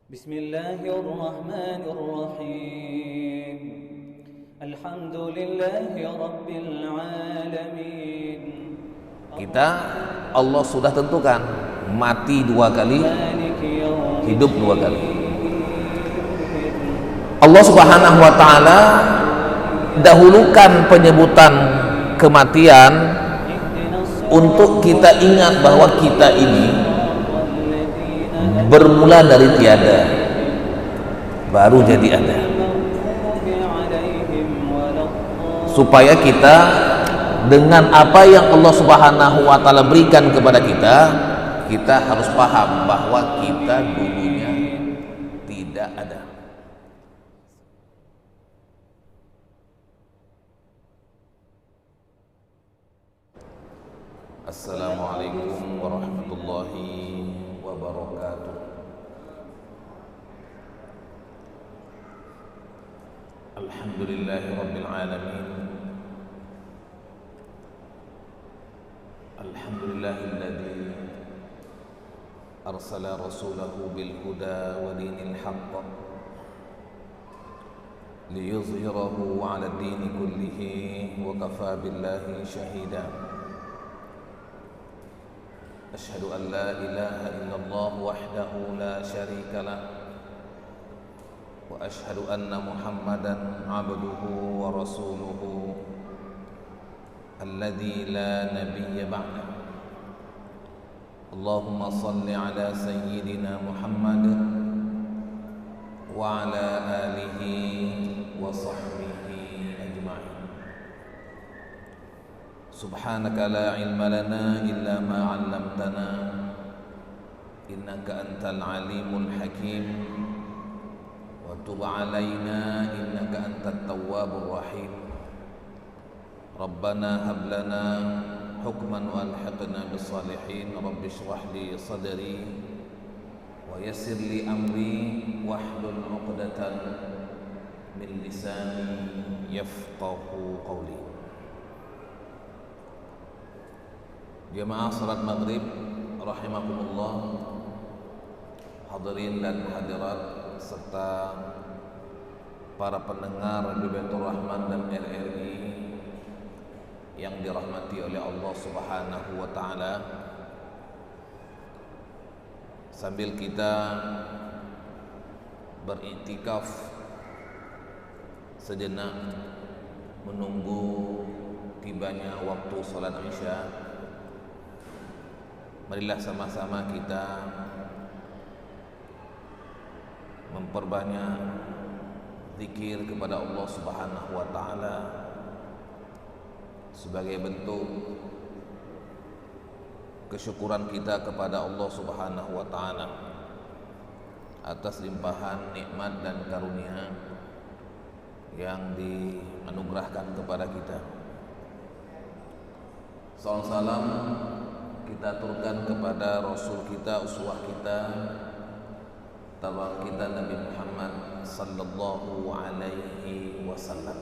بسم الله الرحمن الرحيم الحمد لله رب العالمين. Kita Allah sudah tentukan mati 2 kali, hidup 2 kali. Allah Subhanahu wa taala dahulukan penyebutan kematian untuk kita ingat bahwa kita ini bermula dari tiada baru jadi ada, supaya kita dengan apa yang Allah Subhanahu wa taala berikan kepada kita, kita harus paham bahwa kita dulunya tidak ada. Assalamualaikum warahmatullahi wabarakatuh. Alhamdulillahi rabbil alamin. Alhamdulillahilladzi arsala rasulahu bil huda wa dinil haqq liyuzhirahu 'ala ad-dini kullihi wa kafa billahi shahida. Asyhadu an la ilaha illallah wahdahu la syarika lah wa asyhadu anna Muhammadan 'abduhu wa rasuluhu alladzi la nabiyya ba'dah. Allahumma shalli ala sayyidina Muhammad wa ala alihi wa sahbihi ajma'in. Subhanaka la ilma lana illa ma 'allamtana innaka antal alimul hakim wa tub 'alaina innaka antat tawwabur rahim. Rabbana hab lana hukman wa alhiqna bis salihin. Rabbi shrah li sadri wa yassir li amri wahlul 'uqdatan min lisani yafqahu qawli. Jamaah salat maghrib rahimakumullah, hadirin dan hadirat serta para pendengar Radio Baitur Rahman dan RRI yang dirahmati oleh Allah Subhanahu wa taala. Sambil kita beriktikaf sejenak menunggu tibanya waktu salat Isya, marilah sama-sama kita memperbanyak zikir kepada Allah Subhanahu wa taala sebagai bentuk kesyukuran kita kepada Allah Subhanahu wa taala atas limpahan nikmat dan karunia yang dianugerahkan kepada kita. Salam kita aturkan kepada Rasul kita, uswah kita, tabang kita Nabi Muhammad sallallahu alaihi wasallam.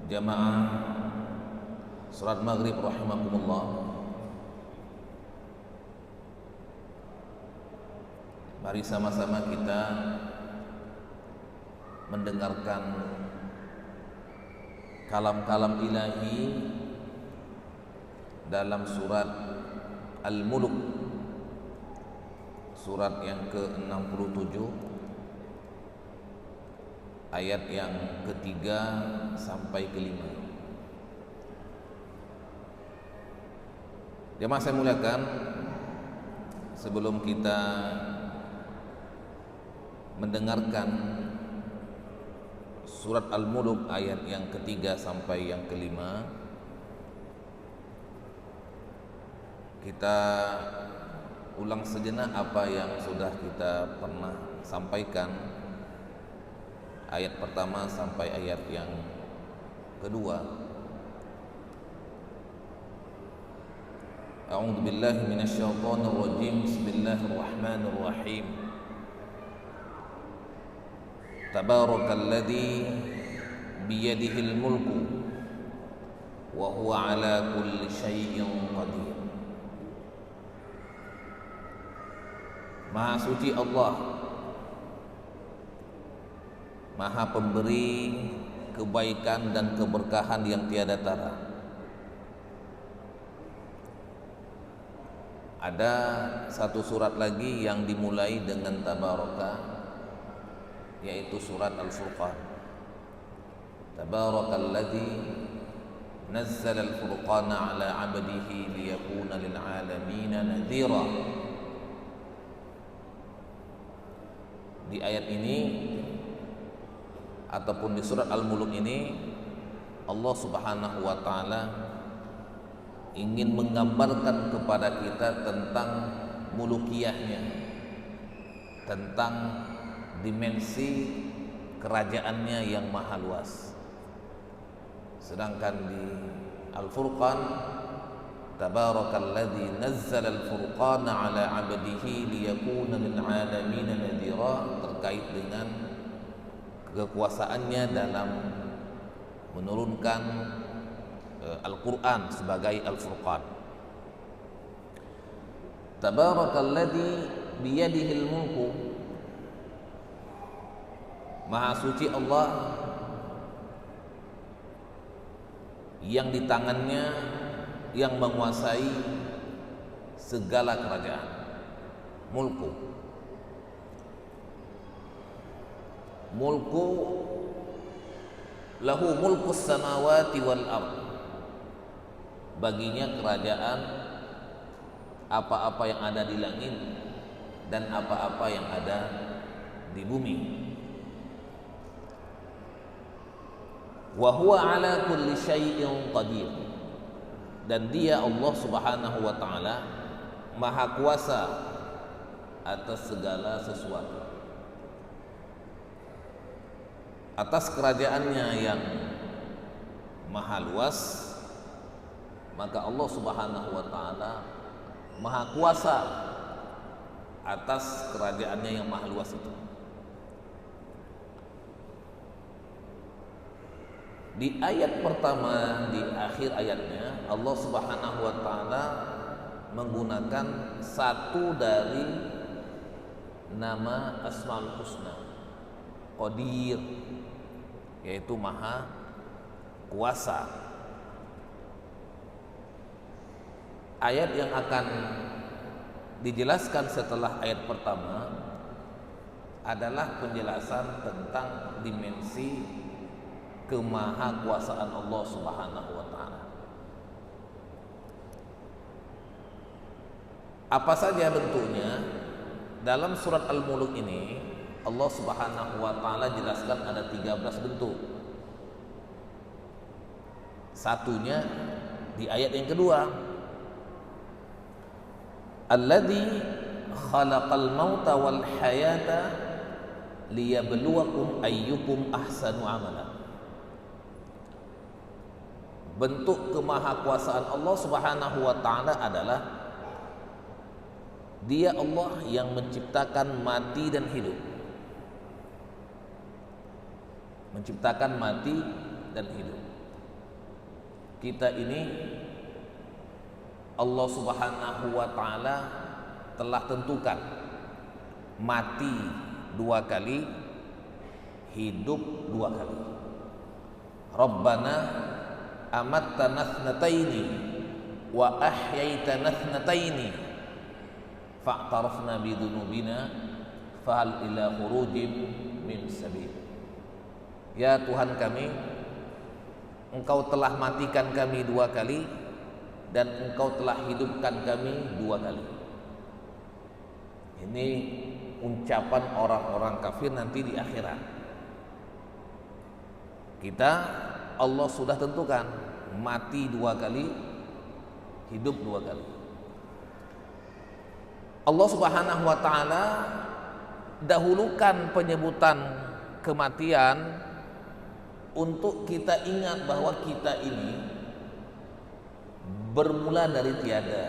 Jamaah salat maghrib rahimakumullah, mari sama-sama kita mendengarkan kalam-kalam ilahi dalam surat Al-Mulk, surat yang ke-67, ayat yang ketiga sampai kelima. Jemaah saya muliakan, sebelum kita mendengarkan surat Al-Mulk ayat yang ketiga sampai yang kelima, kita ulang sejenak apa yang sudah kita pernah sampaikan, ayat pertama sampai ayat yang kedua. A'udzu billahi minasyaitonir rajim. Bismillahirrahmanirrahim. Tabarakalladzi biyadihil mulku wa huwa ala kulli syai'in qadir. Maha suci Allah, Maha pemberi kebaikan dan keberkahan yang tiada tara. Ada satu surat lagi yang dimulai dengan tabaraka, yaitu surat Al-Furqan. Tabarakalladzi nazzala al-furqana ala 'abdihi liyakuna lil 'alamin nadhira. Di ayat ini ataupun di surat Al-Mulk ini, Allah Subhanahu wa taala ingin menggambarkan kepada kita tentang mulukiyahnya, tentang dimensi kerajaannya yang maha luas. Sedangkan di Al-Furqan, tabarakalladzi nazzala al-furqana ala 'abdihi liyakuna lil 'alamin nadhira, terkait dengan kekuasaannya dalam menurunkan Al-Quran sebagai Al-Furqan. Tabarakalladzi biyadihil mulku, Maha suci Allah yang di tangannya yang menguasai segala kerajaan. Mulku lahu mulkus samawati wal ard, baginya kerajaan apa-apa yang ada di langit dan apa-apa yang ada di bumi. Wa huwa ala kulli syai'in qadir, dan dia Allah Subhanahu wa taala maha kuasa atas segala sesuatu. Atas kerajaannya yang maha luas, maka Allah Subhanahu wa taala maha kuasa atas kerajaannya yang maha luas itu. Di ayat pertama, di akhir ayatnya, Allah Subhanahu wa taala menggunakan satu dari nama Asmaul Husna, Qadir, yaitu maha kuasa. Ayat yang akan dijelaskan setelah ayat pertama adalah penjelasan tentang dimensi kemahakuasaan Allah Subhanahu wa taala. Apa saja bentuknya? Dalam surat Al-Mulk ini Allah Subhanahu wa taala jelaskan ada 13 bentuk. Satunya di ayat yang kedua, alladzi khalaqal mauta wal hayata liyabluwakum ayyukum ahsanu amala. Bentuk kemahakuasaan Allah Subhanahu wa taala adalah Dia Allah yang menciptakan mati dan hidup. Menciptakan mati dan hidup. Kita ini Allah Subhanahu wa taala telah tentukan mati 2 kali, hidup 2 kali. Rabbana amattana thnataini wa ahyaitana thnataini fa'tarafna bidhunubina fahal ila khurujin min sabil. Ya Tuhan kami, Engkau telah matikan kami 2 kali dan Engkau telah hidupkan kami 2 kali. Ini ucapan orang-orang kafir nanti di akhirat. Kita, Allah sudah tentukan mati 2 kali, hidup 2 kali. Allah Subhanahu wa taala dahulukan penyebutan kematian untuk kita ingat bahwa kita ini bermula dari tiada,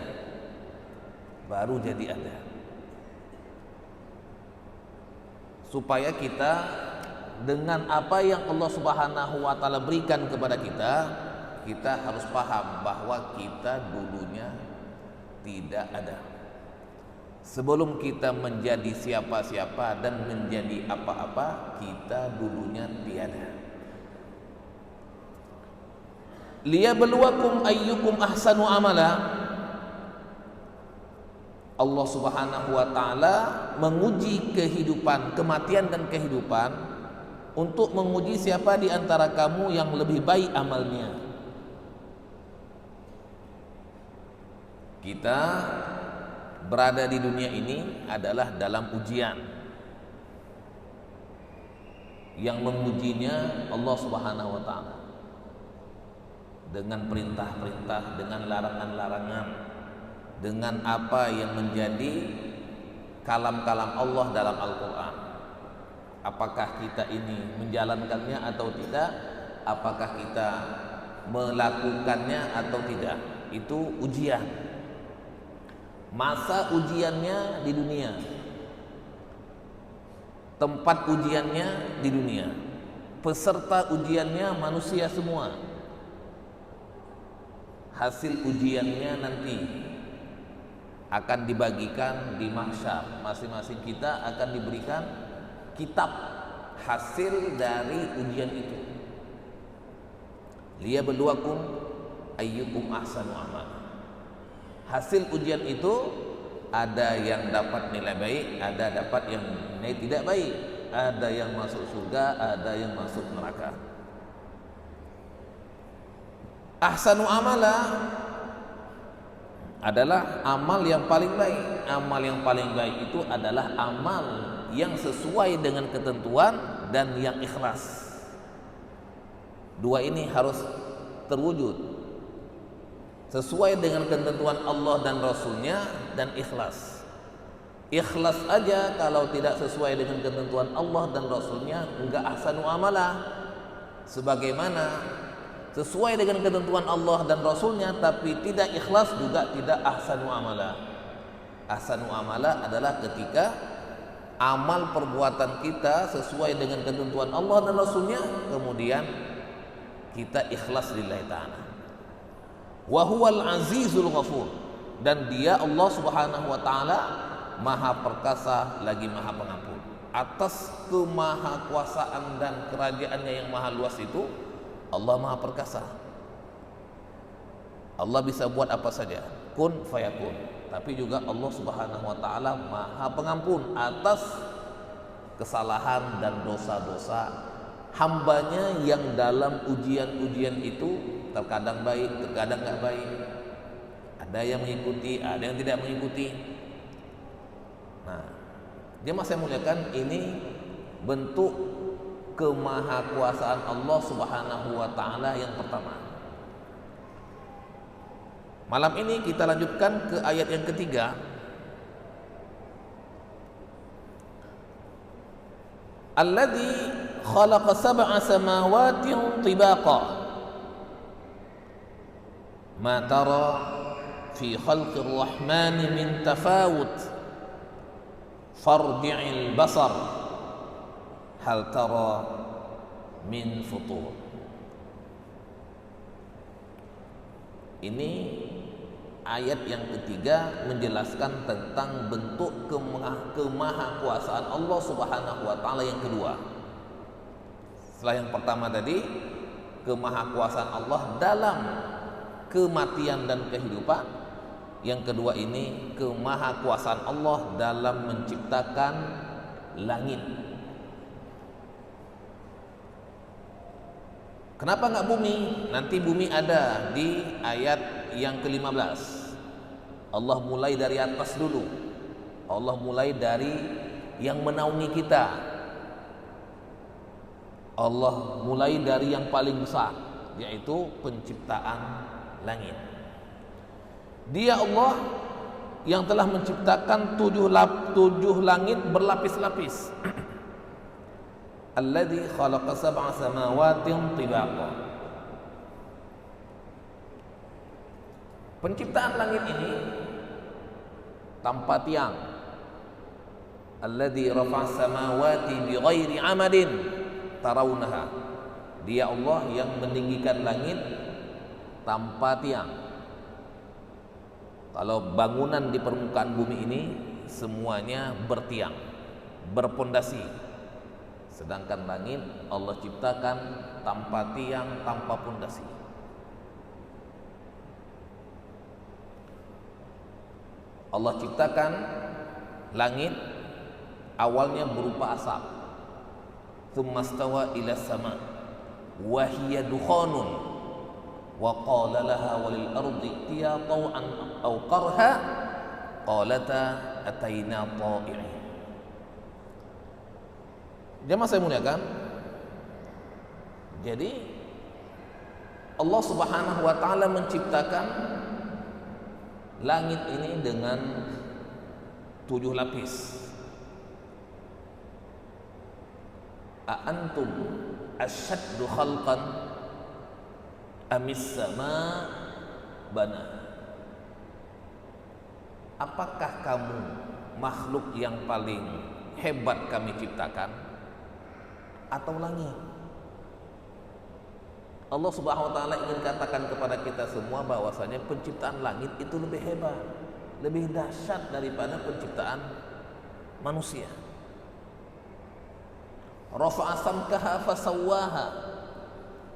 baru jadi ada. Supaya kita dengan apa yang Allah Subhanahu wa taala berikan kepada kita, kita harus paham bahwa kita dulunya tidak ada. Sebelum kita menjadi siapa-siapa dan menjadi apa-apa, kita dulunya tiada. Liyabluwakum ayyukum ahsanu amala. Allah Subhanahu wa taala menguji kehidupan, kematian dan kehidupan untuk menguji siapa di antara kamu yang lebih baik amalnya. Kita berada di dunia ini adalah dalam ujian. Yang mengujinya Allah Subhanahu wa taala dengan perintah-perintah, dengan larangan-larangan, dengan apa yang menjadi kalam-kalam Allah dalam Al-Quran. Apakah kita ini menjalankannya atau tidak? Apakah kita melakukannya atau tidak? Itu ujian. Masa ujiannya di dunia, tempat ujiannya di dunia, peserta ujiannya manusia semua. Hasil ujiannya nanti akan dibagikan di mahsyar. Masing-masing kita akan diberikan kitab hasil dari ujian itu. Liyabluwakum ayyukum ahsanu amala. Hasil ujian itu ada yang dapat nilai baik, ada dapat yang nilai tidak baik, ada yang masuk surga, ada yang masuk neraka. Ahsanu amala adalah amal yang paling baik. Amal yang paling baik itu adalah amal yang sesuai dengan ketentuan dan yang ikhlas. Dua ini harus terwujud. Sesuai dengan ketentuan Allah dan Rasulnya dan ikhlas. Ikhlas aja kalau tidak sesuai dengan ketentuan Allah dan Rasulnya enggak ahsanu amala. Sebagaimana sesuai dengan ketentuan Allah dan Rasulnya tapi tidak ikhlas juga tidak ahsanu amala. Ahsanu amala adalah ketika amal perbuatan kita sesuai dengan ketentuan Allah dan Rasulnya, kemudian kita ikhlas lillahi ta'ala. Wa huwal azizul ghafur, dan dia Allah Subhanahu wa taala maha perkasa lagi maha pengampun. Atas kemahakuasaan dan kerajaannya yang maha luas itu, Allah maha perkasa. Allah bisa buat apa saja, kun fayakun. Tapi juga Allah Subhanahu wa taala maha pengampun atas kesalahan dan dosa-dosa hambanya yang dalam ujian-ujian itu terkadang baik, terkadang nggak baik. Ada yang mengikuti, ada yang tidak mengikuti. Nah, jemaah saya muliakan, ini bentuk kemahakuasaan Allah Subhanahu wa taala yang pertama. Malam ini kita lanjutkan ke ayat yang ketiga. Alladzi khalaqa sab'a samawatin tibaqa ma tara fi khalqir rahmani min tafawut farji'il basar hal tara min futur. Ini ayat yang ketiga menjelaskan tentang bentuk kemahakuasaan Allah Subhanahu wa taala yang kedua. Setelah yang pertama tadi, kemahakuasaan Allah dalam kematian dan kehidupan. Yang kedua ini kemahakuasaan Allah dalam menciptakan langit. Kenapa nggak bumi? Nanti bumi ada di ayat yang ke-15. Allah mulai dari atas dulu. Allah mulai dari yang menaungi kita. Allah mulai dari yang paling besar, yaitu penciptaan langit. Dia Allah yang telah menciptakan tujuh langit berlapis-lapis. Alladzi khalaqa sab'a samawatin tibaqa. Penciptaan langit ini tanpa tiang. Alladzi rafa'a samawati bighairi amadin tarawunaha. Dia Allah yang meninggikan langit tanpa tiang. Kalau bangunan di permukaan bumi ini semuanya bertiang, berpondasi. Sedangkan langit Allah ciptakan tanpa tiang, tanpa pondasi. Allah ciptakan langit awalnya berupa asap. Tsumma stawa ila sama wa hiya dukhanun wa qala laha walil ardi itiya taw'an aw qarha qalata ataina ta'i'in. Jemaah saya muliakan, jadi Allah Subhanahu wa taala menciptakan langit ini dengan 7 lapis. A'antum asyaddu khalqan amis sama bana. Apakah kamu makhluk yang paling hebat kami ciptakan atau langit? Allah Subhanahu wa taala ingin katakan kepada kita semua bahwasanya penciptaan langit itu lebih hebat, lebih dahsyat daripada penciptaan manusia. Rafa'a samkaha fasawwaha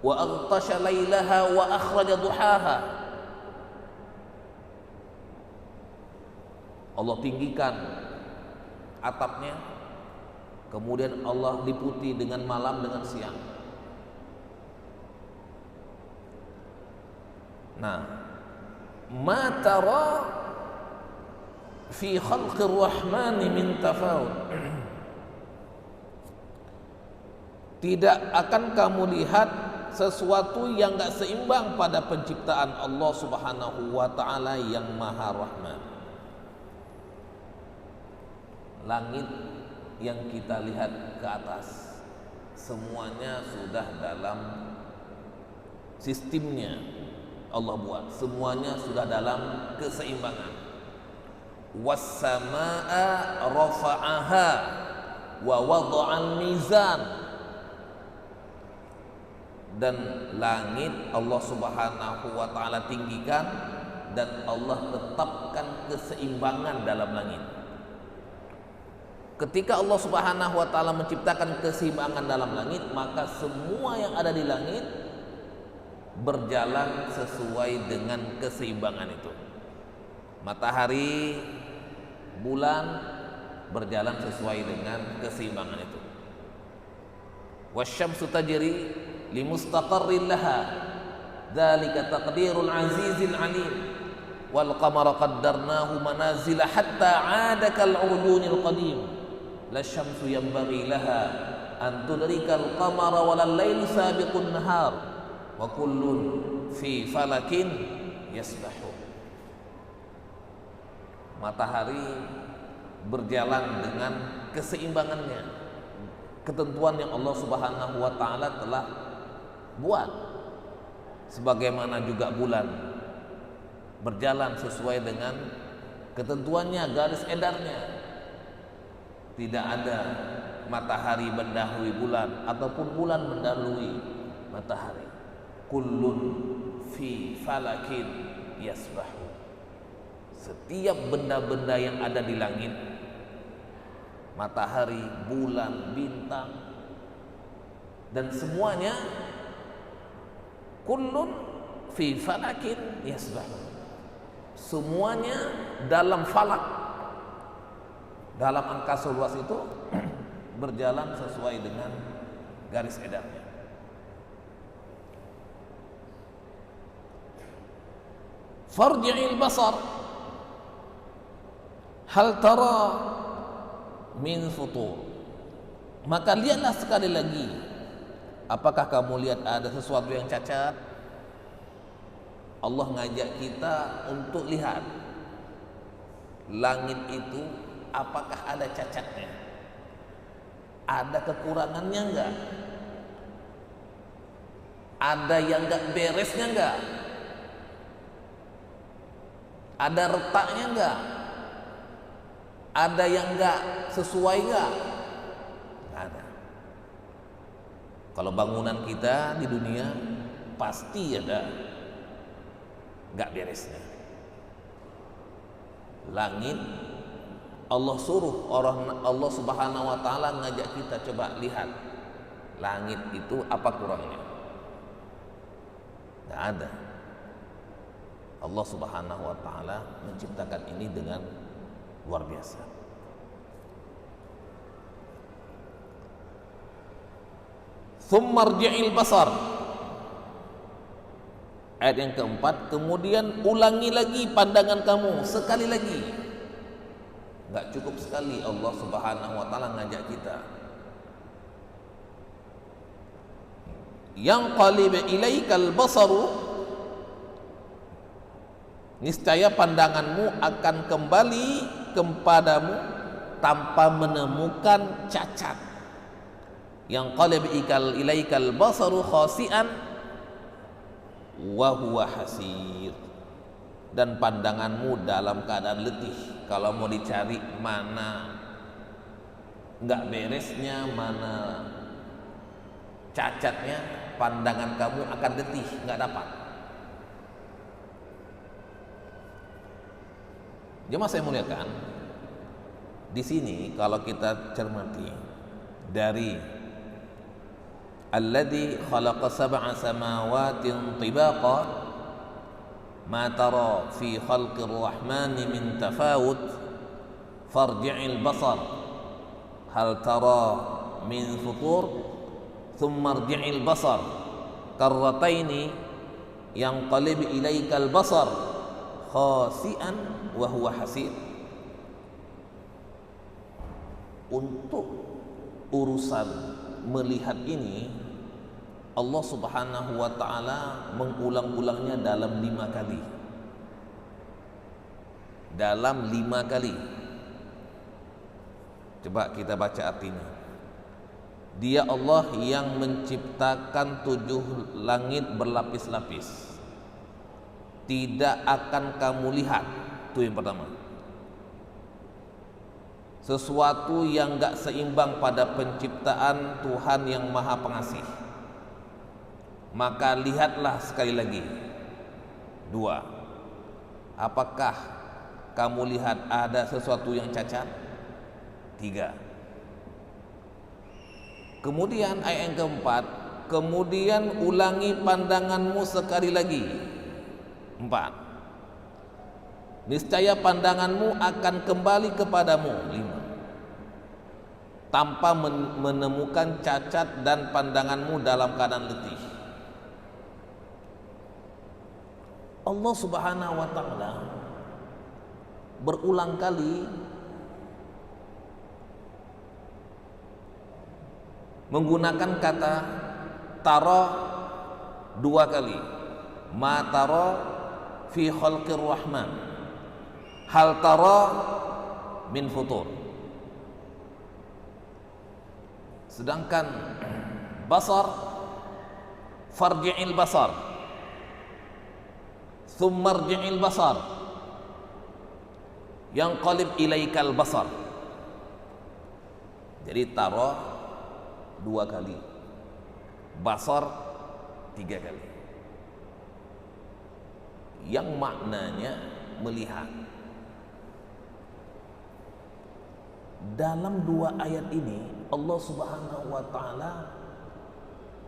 wa aghtasha lailaha wa akhraja duhaha. Allah tinggikan atapnya, kemudian Allah liputi dengan malam dengan siang. Nah, ma tara fi khalqir rahmani min tafawut. Tidak akan kamu lihat sesuatu yang gak seimbang pada penciptaan Allah Subhanahu wa ta'ala yang maha rahman. Langit yang kita lihat ke atas semuanya sudah dalam sistemnya Allah buat, semuanya sudah dalam keseimbangan. Was-samaa'a rafa'aha wa wada'al mizan. Dan langit Allah Subhanahu wa ta'ala tinggikan dan Allah tetapkan keseimbangan dalam langit. Ketika Allah Subhanahu wa ta'ala menciptakan keseimbangan dalam langit, maka semua yang ada di langit berjalan sesuai dengan keseimbangan itu. Matahari, bulan berjalan sesuai dengan keseimbangan itu. Wasyamsu tajri limustaqarrin laha dzalika taqdirul azizil alim wal qamara qaddarnahu manazila hatta 'ada kal urjunil qadim la syamsu yanbaghi laha an tudrikal qamara walal laili sabiqun nahar wa kullun fi falakin yasbahu. Matahari berjalan dengan keseimbangannya, ketentuan yang Allah Subhanahu wa ta'ala telah buat. Sebagaimana juga bulan berjalan sesuai dengan ketentuannya, garis edarnya. Tidak ada matahari mendahului bulan ataupun bulan mendahului matahari. Kullun fi falakin yasbahu. Setiap benda-benda yang ada di langit, matahari, bulan, bintang, dan semuanya kullun fi falakin yasbahu. Semuanya dalam falak, dalam angkasa luas itu berjalan sesuai dengan garis edarnya. Farji'il basar hal tara min futur. Maka lihatlah sekali lagi, apakah kamu lihat ada sesuatu yang cacat? Allah ngajak kita untuk lihat langit itu, apakah ada cacatnya, ada kekurangannya enggak, ada yang enggak beresnya enggak, ada retaknya enggak, ada yang enggak sesuai enggak? Enggak ada. Kalau bangunan kita di dunia pasti ada enggak beresnya. Langit Allah suruh Allah Subhanahu wa taala ngajak kita, coba lihat langit itu apa kurangnya? Tidak ada. Allah Subhanahu wa taala menciptakan ini dengan luar biasa. Tsummarji'il basar. Ayat yang keempat, kemudian ulangi lagi pandangan kamu sekali lagi. Enggak cukup sekali Allah Subhanahu wa taala ngajak kita. Yang qalib ilaikal basaru, niscaya pandanganmu akan kembali kepadamu tanpa menemukan cacat. Yang qalib ilaikal basaru khasi'an wa huwa hasir, dan pandanganmu dalam keadaan letih. Kalau mau dicari mana enggak beresnya, mana cacatnya, pandangan kamu akan letih, enggak dapat. Jemaah saya muliakan, di sini kalau kita cermati dari alladzi khalaqa sab'a samawatin tibaqa ma tara fi khalqir rahmani min tafawut farji'il basar hal tara min futur thumma irji'il basar karrataini yanqalib ilaikal basar khasi'an wa huwa hasir. Untuk urusan melihat ini Allah Subhanahu wa ta'ala mengulang-ulangnya dalam 5 kali. Dalam 5 kali. Coba kita baca artinya. Dia Allah yang menciptakan 7 langit berlapis-lapis. Tidak akan kamu lihat. Itu yang pertama. Sesuatu yang gak seimbang pada penciptaan Tuhan yang Maha Pengasih. Maka lihatlah sekali lagi. 2. Apakah kamu lihat ada sesuatu yang cacat? 3. Kemudian ayat yang keempat, kemudian ulangi pandanganmu sekali lagi. 4. Niscaya pandanganmu akan kembali kepadamu. 5. Tanpa menemukan cacat dan pandanganmu dalam keadaan letih. Allah Subhanahu wa ta'ala berulang kali menggunakan kata tara 2 kali. Ma tara fi khalqir rahman hal tara min futur. Sedangkan basar farji'il basar tsummarji'il basar yang qalib ilaikal basar. Jadi tara 2 kali, basar 3 kali, yang maknanya melihat. Dalam 2 ayat ini Allah Subhanahu wa ta'ala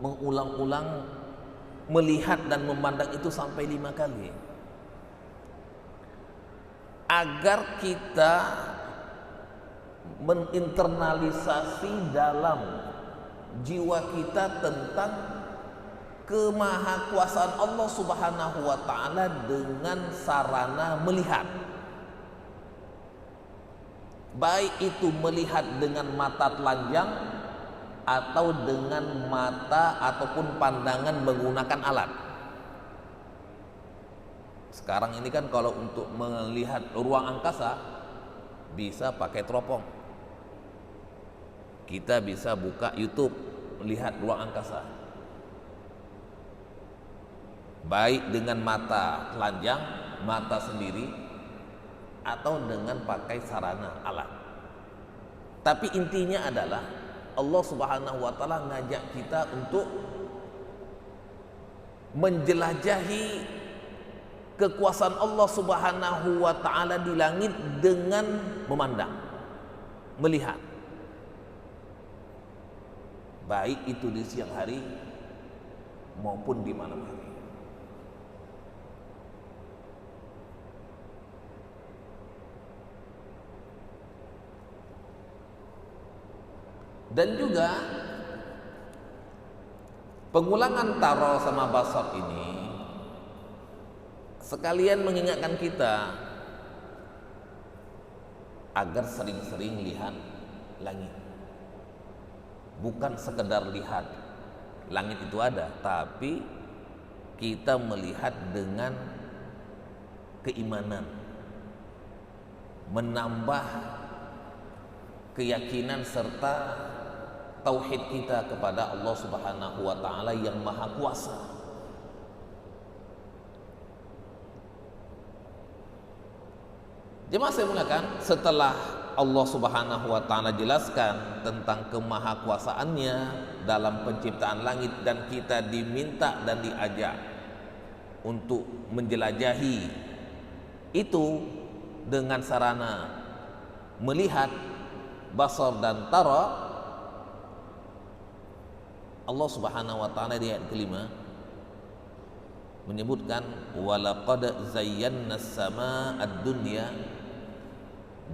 mengulang-ulang melihat dan memandang itu sampai 5 kali, agar kita menginternalisasi dalam jiwa kita tentang kemahakuasaan Allah Subhanahu wa ta'ala dengan sarana melihat. Baik itu melihat dengan mata telanjang atau dengan mata ataupun pandangan menggunakan alat. Sekarang ini kan kalau untuk melihat ruang angkasa bisa pakai teropong. Kita bisa buka YouTube melihat ruang angkasa. Baik dengan mata telanjang, mata sendiri, atau dengan pakai sarana alat. Tapi intinya adalah Allah Subhanahu wa ta'ala ngajak kita untuk menjelajahi kekuasaan Allah Subhanahu wa ta'ala di langit dengan memandang. melihat, baik itu di siang hari maupun di malam hari. Dan juga pengulangan taro sama basar ini sekalian mengingatkan kita agar sering-sering lihat langit. Bukan sekedar lihat langit itu ada, tapi kita melihat dengan keimanan, menambah keyakinan serta tauhid kita kepada Allah Subhanahu wa taala yang Maha Kuasa. Jemaah saya muliakan, setelah Allah Subhanahu wa taala jelaskan tentang kemahakuasaannya dalam penciptaan langit, dan kita diminta dan diajak untuk menjelajahi itu dengan sarana melihat basar dan tara, Allah Subhanahu wa taala di ayat kelima menyebutkan walaqad zayyana as-samaa ad-dunya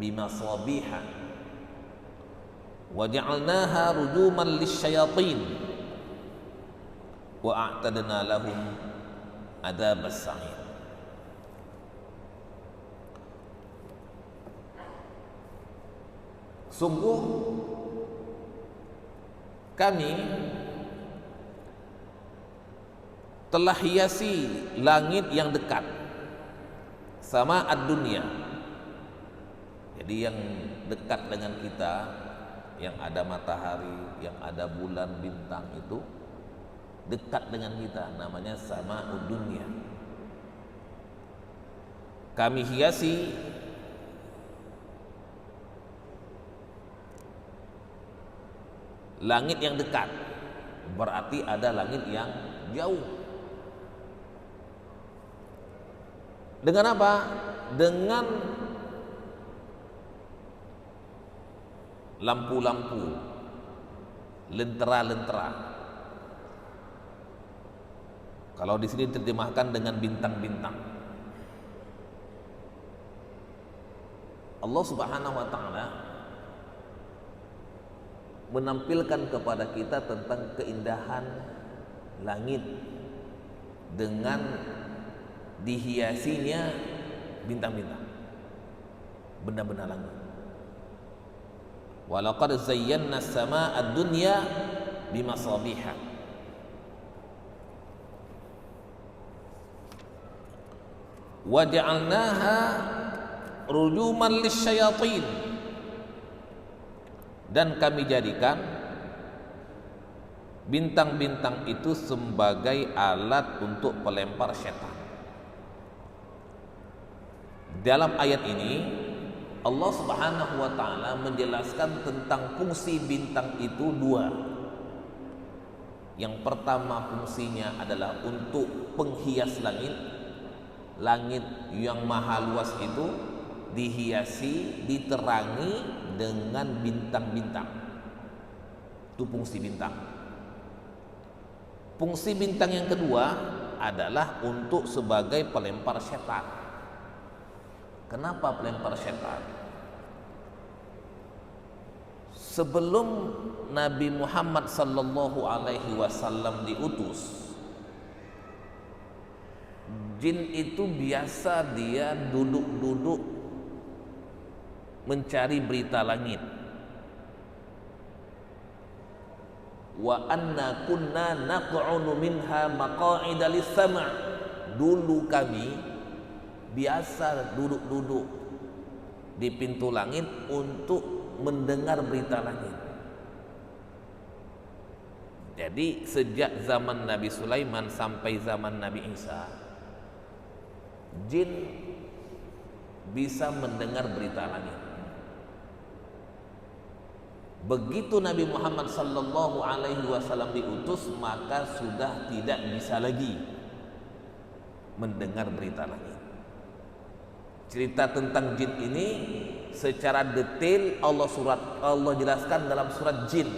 bimasabiha wa ja'alnaha rujuman lisyayatin wa a'tadna lahum adzabas sa'ir. Sungguh kami telah hiasi langit yang dekat sama ad-dunya, jadi yang dekat dengan kita, yang ada matahari, yang ada bulan, bintang, itu dekat dengan kita, namanya sama ad-dunya. Kami hiasi langit yang dekat, berarti ada langit yang jauh. Dengan apa? Dengan lampu-lampu, lentera-lentera. Kalau di sini diterjemahkan dengan bintang-bintang. Allah Subhanahu wa taala menampilkan kepada kita tentang keindahan langit dengan dihiasinya bintang-bintang, benda-benda langit. Walaqad zayyana as-samaa ad-dunya bimasabiha wa ja'alnaha rujuman lisyayatin, dan kami jadikan bintang-bintang itu sebagai alat untuk pelempar setan. Dalam ayat ini Allah Subhanahu wa taala menjelaskan tentang fungsi bintang itu dua. Yang pertama fungsinya adalah untuk penghias langit. Langit yang maha luas itu dihiasi, diterangi dengan bintang-bintang. Itu fungsi bintang. Fungsi bintang yang kedua adalah untuk sebagai pelempar setan. Kenapa pelempar setan? Sebelum Nabi Muhammad sallallahu alaihi wasallam diutus, jin itu biasa dia duduk-duduk mencari berita langit. Wa anna kunna naq'unu minha maqa'ida lis-sama'. Dulu kami biasa duduk-duduk di pintu langit untuk mendengar berita langit. Jadi sejak zaman Nabi Sulaiman sampai zaman Nabi Isa, jin bisa mendengar berita langit. Begitu Nabi Muhammad sallallahu alaihi wasallam diutus, maka sudah tidak bisa lagi mendengar berita langit. Cerita tentang jin ini secara detail Allah jelaskan dalam surat Jin.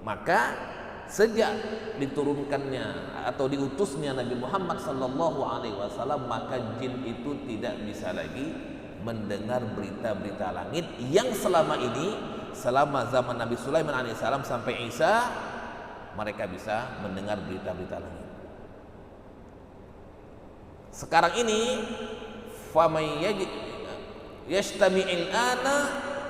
Maka sejak diturunkannya atau diutusnya Nabi Muhammad sallallahu alaihi wasallam, maka jin itu tidak bisa lagi mendengar berita-berita langit yang selama ini, selama zaman Nabi Sulaiman alaihissalam sampai Isa, mereka bisa mendengar berita-berita langit. Sekarang ini faman yajtami'il ana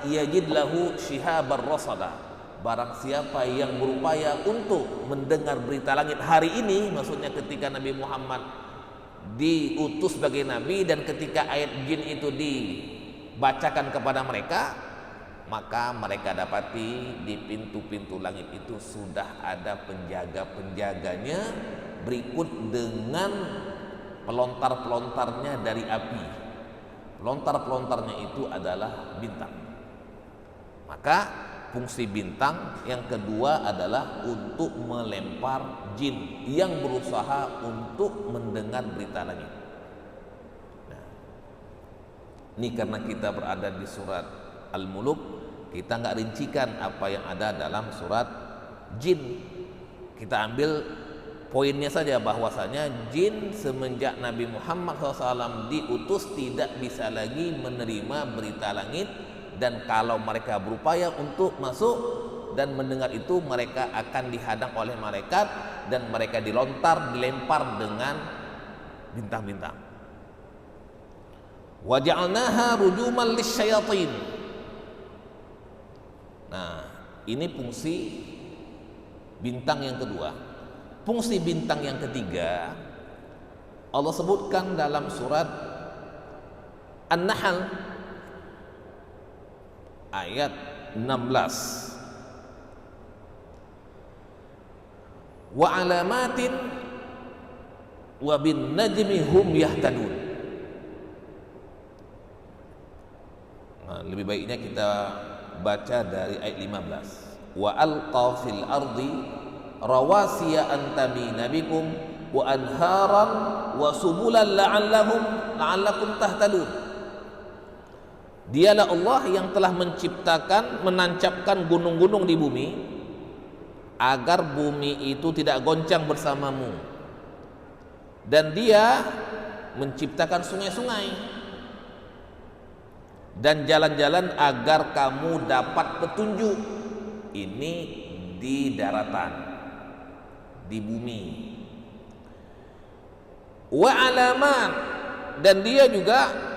yajid lahu shihabar rasada. Barang siapa yang berupaya untuk mendengar berita langit hari ini, maksudnya ketika Nabi Muhammad diutus sebagai nabi dan ketika ayat jin itu dibacakan kepada mereka, maka mereka dapati di pintu-pintu langit itu sudah ada penjaga-penjaganya berikut dengan pelontar-pelontarnya dari api. Pelontar-pelontarnya itu adalah bintang. Maka fungsi bintang yang kedua adalah untuk melempar jin yang berusaha untuk mendengar berita langit. Nah, ini karena kita berada di surat Al-Muluk, kita nggak rincikan apa yang ada dalam surat jin. Kita ambil poinnya saja, bahwasanya jin semenjak Nabi Muhammad SAW diutus tidak bisa lagi menerima berita langit. Dan kalau mereka berupaya untuk masuk dan mendengar itu, mereka akan dihadang oleh malaikat dan mereka dilempar dengan bintang-bintang. Wa ja'alnaha rujuman lisyayatin. Nah, ini fungsi bintang yang kedua. Fungsi bintang yang ketiga Allah sebutkan dalam surat An-Nahl ayat 16. Wa alamatin wa bin najmi hum yahtadun. Nah, lebih baiknya kita baca dari ayat 15. Wa alqa fil ardi rawasiya an tamina bikum wa anharan wa subulan la'allakum tahtadun. Dialah Allah yang telah menancapkan gunung-gunung di bumi agar bumi itu tidak goncang bersamamu, dan Dia menciptakan sungai-sungai dan jalan-jalan agar kamu dapat petunjuk. Ini di daratan, di bumi. Wa alamat, dan Dia juga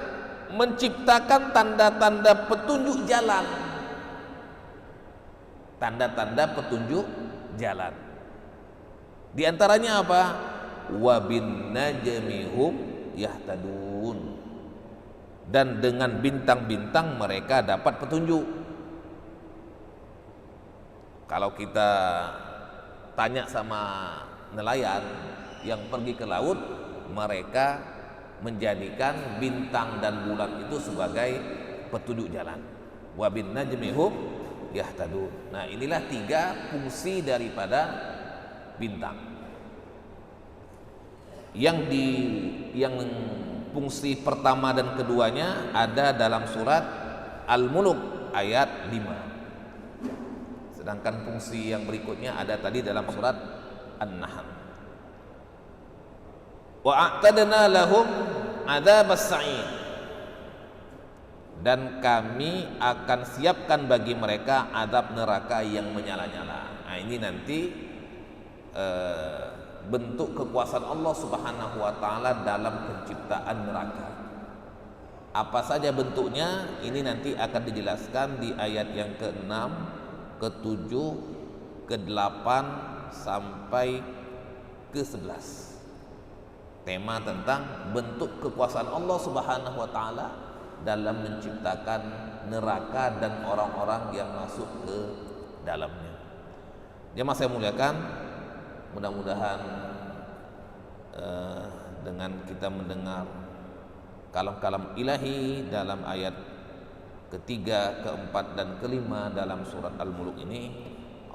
menciptakan tanda-tanda petunjuk jalan. Tanda-tanda petunjuk jalan. Di antaranya apa? Wa bin najmi hum yahtadun. Dan dengan bintang-bintang mereka dapat petunjuk. Kalau kita tanya sama nelayan yang pergi ke laut, mereka menjadikan bintang dan bulan itu sebagai petunjuk jalan. Wa bin najmi hum yahtadun. Nah, inilah 3 fungsi daripada bintang. Yang fungsi pertama dan keduanya ada dalam surat Al-Muluk ayat 5. Sedangkan fungsi yang berikutnya ada tadi dalam surat An-Nahl. Wa a'tadna lahum adzabas sa'ir, dan kami akan siapkan bagi mereka azab neraka yang menyala-nyala. Nah, ini nanti bentuk kekuasaan Allah Subhanahu wa taala dalam penciptaan neraka. Apa saja bentuknya, ini nanti akan dijelaskan di ayat yang ke-6, ke-7, ke-8 sampai ke-11. Tema tentang bentuk kekuasaan Allah Subhanahu wa taala dalam menciptakan neraka dan orang-orang yang masuk ke dalamnya. Jemaah saya muliakan, mudah-mudahan dengan kita mendengar kalam-kalam ilahi dalam ayat ketiga, keempat dan kelima dalam surat Al-Muluk ini,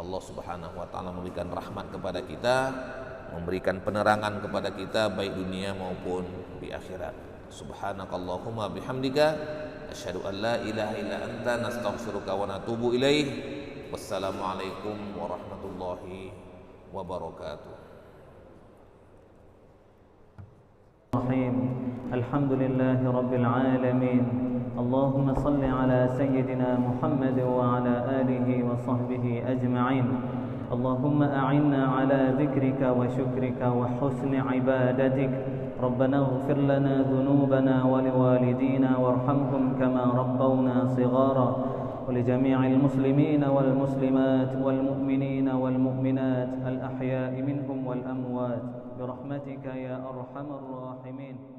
Allah Subhanahu wa taala memberikan rahmat kepada kita, memberikan penerangan kepada kita baik dunia maupun di akhirat. Subhanakallahumma bihamdika asyhadu an la ilaha illa anta nastaghfiruka wa natubu ilaih. Wassalamualaikum warahmatullahi wabarakatuh. Alhamdulillahi rabbil alamin. Allahumma salli ala sayyidina Muhammad wa ala alihi wa sahbihi ajma'in. Allahumma a'inna ala dhikrika wa syukrika wa husni ibadatik. Rabbana ighfir lana dhunubana wa liwalidina warhamhum kama rabbawna shighara. ولجميع المسلمين والمسلمات والمؤمنين والمؤمنات الأحياء منهم والأموات برحمتك يا أرحم الراحمين.